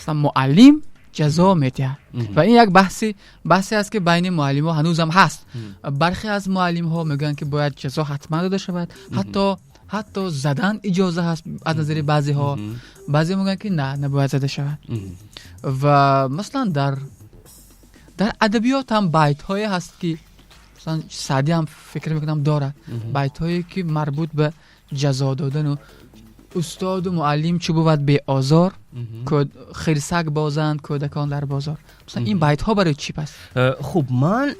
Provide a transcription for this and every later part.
مثلا معلم جزا میده و این یک بحثی است که بین معلم ها هنوز هم هست. برخی از معلم ها میگن که باید جزا حتما داده شود، حتی زدن اجازه هست از نظر بعضی ها، بعضی میگن که نه نباید زده شود. و مثلا در ادبیات هم بیت های هست که مثلا سعدی هم فکر میکنم داره بیت هایی که مربوط به جزا دادن و استاد و معلم چه بود به آزار خرسک بازند کودکان در بازار. مثلا این بیت ها برای چی پس؟ خب من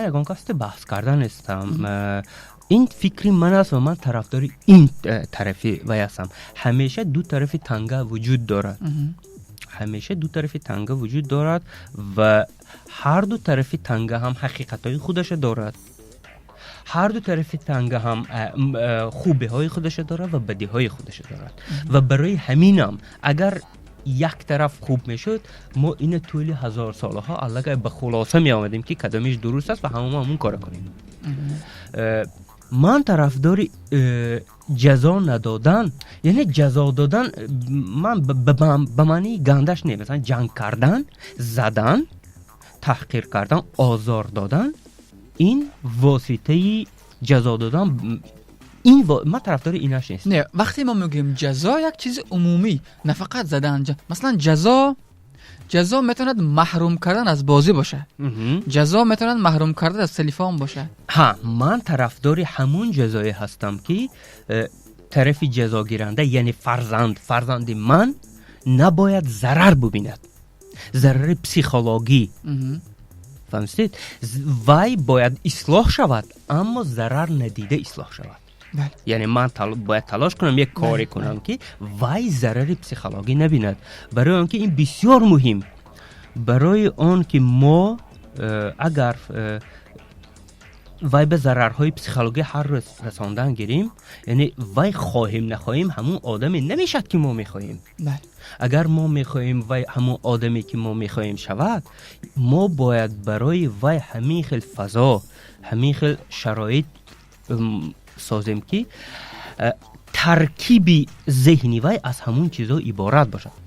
یگان قصد بحث کردن هستم. این فکری من است و من طرفدار این طرفی و هستم. همیشه دو طرف تنگه وجود دارد. همیشه دو طرف تنگه وجود دارد و هر دو طرف تنگه هم حقیقتهای خودش دارد. هر دو طرف تنگه هم خوبی های خودش دارد و بدی های خودش دارد و برای همینم اگر یک طرف خوب میشد ما این طول هزار ساله ها الگه به خلاصه می آمدیم که کدامش درست است و همون کار کنیم. من طرفدار جزا ندادن، یعنی جزا دادن من به معنی گندش نه، مثلا جنگ کردن، زدن، تحقیر کردن، آزار دادن، این واسطه جزا دادن من طرفدار ایناش نیست. نه، وقتی ما میگیم جزا یک چیز عمومی، نه فقط زدن. مثلا جزا میتوند محروم کردن از بازی باشه. جزا میتوند محروم کردن از تلفن باشه. من طرفدار همون جزایی هستم که طرف جزا گیرنده یعنی فرزند من نباید ضرر ببیند، ضرر پسیخولوژی. فهمید؟ وای باید اصلاح شود اما ضرر ندیده اصلاح شود. یعنی من باید تلاش کنم یک کاری کنم که وای ضرر پسیخولوژی نبیند. برای آنکه این بسیار مهم، برای آن که ما اگر وای به ضررهای پسیخولوژی هر روز رساندن گیریم، یعنی وای خواهیم نخواهیم همون آدمی نمیشد که ما میخواهیم. اگر ما میخواهیم وای همون آدمی که ما میخواهیم شود، ما باید برای وای همین خیل فضا، همین خیل شرایط سازیم که ترکیب ذهنی وای از همون چیزا عبارت باشد.